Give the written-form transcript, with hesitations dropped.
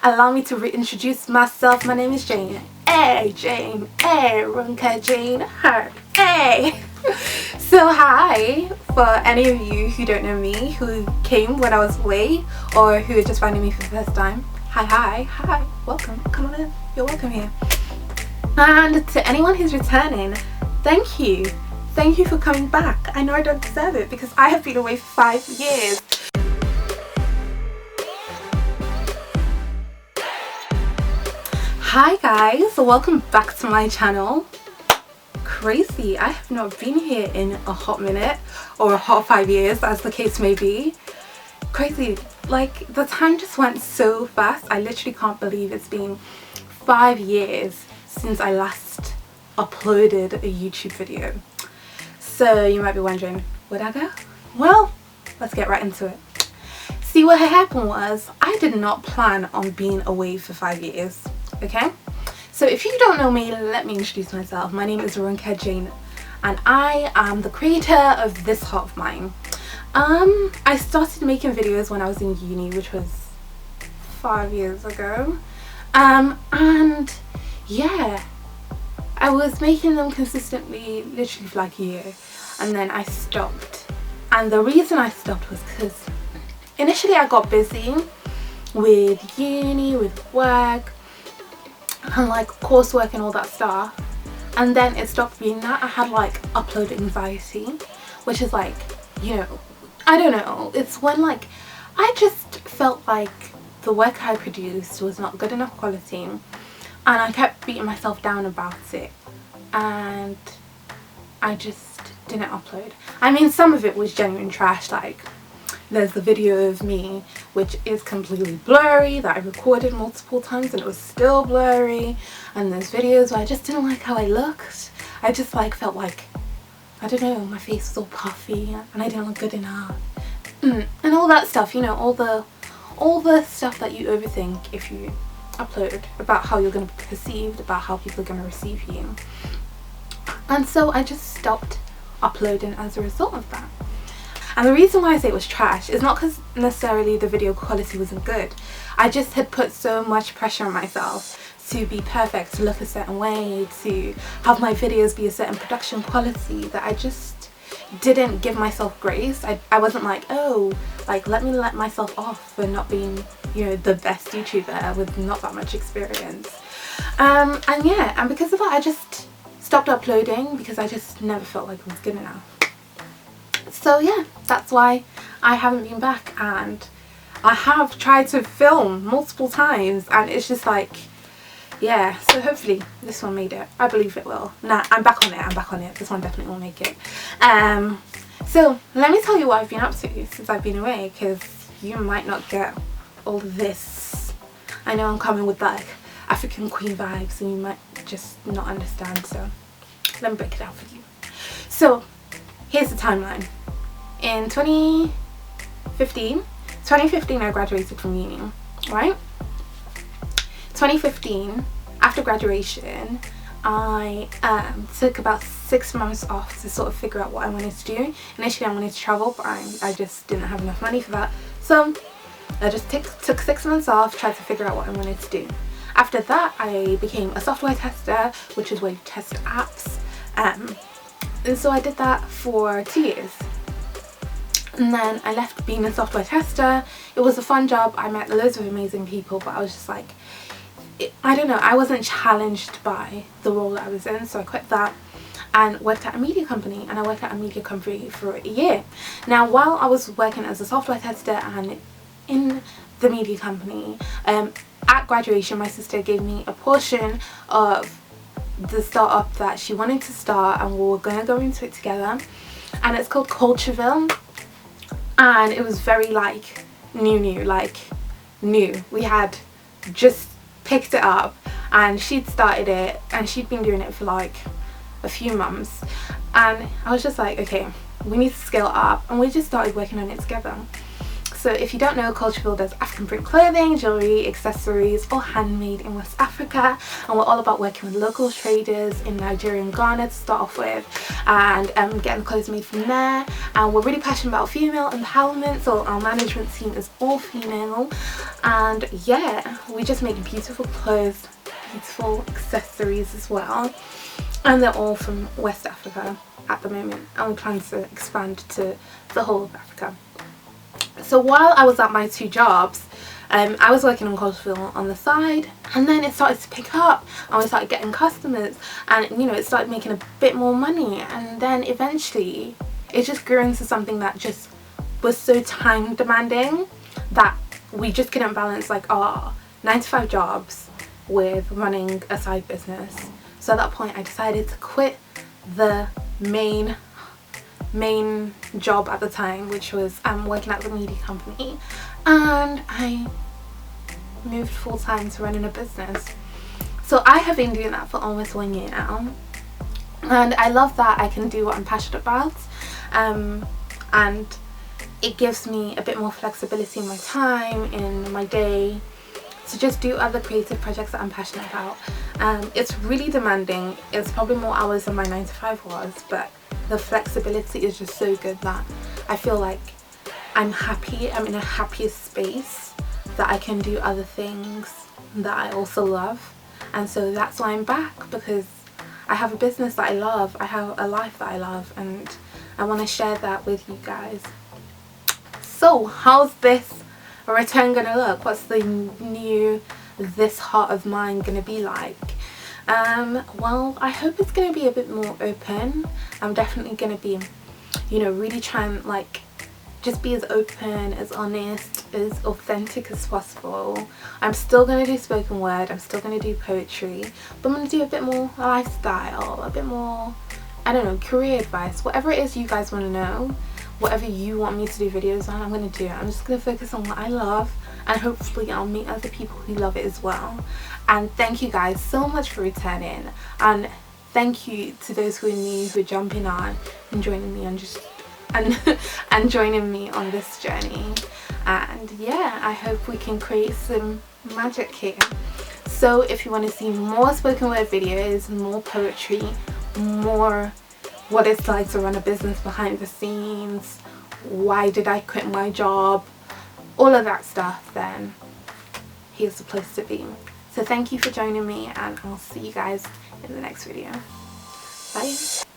Allow me to reintroduce myself. My name is Jane. Hey, Jane. Hey, Runka Jane Hart. Hey. So hi, for any of you who don't know me, who came when I was away, or who are just finding me for the first time. Hi. Welcome. Come on in. You're welcome here. And to anyone who's returning, thank you. Thank you for coming back. I know I don't deserve it because I have been away for 5 years. Hi guys, welcome back to my channel. Crazy, I have not been here in a hot minute, or a hot 5 years as the case may be. Crazy, like the time just went so fast. I literally can't believe it's been 5 years since I last uploaded a YouTube video. So you might be wondering, where'd I go? Well, let's get right into it. See, what had happened was I did not plan on being away for 5 years. Okay, so if you don't know me, let me introduce myself. My name is Runka Jane and I am the creator of this Hart of Mine. I started making videos when I was in uni, which was 5 years ago, and yeah, I was making them consistently literally for like a year, and then I stopped. And the reason I stopped was because initially I got busy with uni, with work and like coursework and all that stuff, and then it stopped being that. I had like upload anxiety, which is like, you know, I don't know, it's when like I just felt like the work I produced was not good enough quality, and I kept beating myself down about it, and I just didn't upload. I mean, some of it was genuine trash. Like there's the video of me which is completely blurry that I recorded multiple times and it was still blurry, and there's videos where I just didn't like how I looked. I just like felt like, I don't know, my face was all puffy and I didn't look good enough, and all that stuff, you know, all the stuff that you overthink if you upload, about how you're going to be perceived, about how people are going to receive you. And so I just stopped uploading as a result of that. And the reason why I say it was trash is not because necessarily the video quality wasn't good. I just had put so much pressure on myself to be perfect, to look a certain way, to have my videos be a certain production quality, that I just didn't give myself grace. I wasn't like, oh, like let me let myself off for not being, you know, the best YouTuber with not that much experience. And yeah, and because of that I just stopped uploading because I just never felt like it was good enough. So yeah, that's why I haven't been back, and I have tried to film multiple times and it's just like, yeah, so hopefully this one made it. I believe it will. Nah, I'm back on it. This one definitely will make it. So let me tell you what I've been up to since I've been away, because you might not get all of this. I know I'm coming with like African queen vibes and you might just not understand, so let me break it down for you. So here's the timeline. In 2015 I graduated from uni, right? 2015, after graduation, I took about 6 months off to sort of figure out what I wanted to do. Initially I wanted to travel, but I just didn't have enough money for that, so I just took 6 months off, tried to figure out what I wanted to do. After that I became a software tester, which is where you test apps, and so I did that for 2 years. And then I left being a software tester. It was a fun job. I met loads of amazing people, but I was just like, I don't know, I wasn't challenged by the role that I was in, so I quit that and worked at a media company, and I worked at a media company for a year. Now while I was working as a software tester and in the media company, at graduation my sister gave me a portion of the startup that she wanted to start, and we were going to go into it together, and it's called Cultureville, and it was very like new. We had just picked it up and she'd started it and she'd been doing it for like a few months, and I was just like, okay, we need to scale it up, and we just started working on it together. So if you don't know, Cultureville does African print clothing, jewellery, accessories, all handmade in West Africa, and we're all about working with local traders in Nigeria and Ghana to start off with, and getting clothes made from there. And we're really passionate about female empowerment, so our management team is all female, and yeah, we just make beautiful clothes, beautiful accessories as well, and they're all from West Africa at the moment, and we plan to expand to the whole of Africa. So while I was at my 2 jobs, I was working on Cultureville on the side, and then it started to pick up and we started getting customers, and you know, it started making a bit more money, and then eventually it just grew into something that just was so time demanding that we just couldn't balance like our 9-to-5 jobs with running a side business. So at that point I decided to quit the main job at the time, which was working at the media company, and I moved full-time to running a business. So I have been doing that for almost 1 year now, and I love that I can do what I'm passionate about, and it gives me a bit more flexibility in my time, in my day, to just do other creative projects that I'm passionate about. It's really demanding. It's probably more hours than my 9-to-5 was, but the flexibility is just so good that I feel like I'm happy. I'm in a happier space that I can do other things that I also love, and so that's why I'm back, because I have a business that I love, I have a life that I love, and I want to share that with you guys. So how's this return gonna look? What's the new This Heart of Mine gonna be like? Well, I hope it's gonna be a bit more open. I'm definitely gonna be, you know, really trying like just be as open, as honest, as authentic as possible. I'm still gonna do spoken word, I'm still gonna do poetry, but I'm gonna do a bit more lifestyle, a bit more, I don't know, career advice, whatever it is you guys want to know, whatever you want me to do videos on, I'm gonna do it. I'm just gonna focus on what I love, and hopefully I'll meet other people who love it as well. And thank you guys so much for returning, and thank you to those who are new, who are jumping on and joining me on and joining me on this journey. And yeah, I hope we can create some magic here. So if you want to see more spoken word videos, more poetry, more what it's like to run a business behind the scenes, why did I quit my job, all of that stuff, then here's the place to be. So thank you for joining me, and I'll see you guys in the next video. Bye.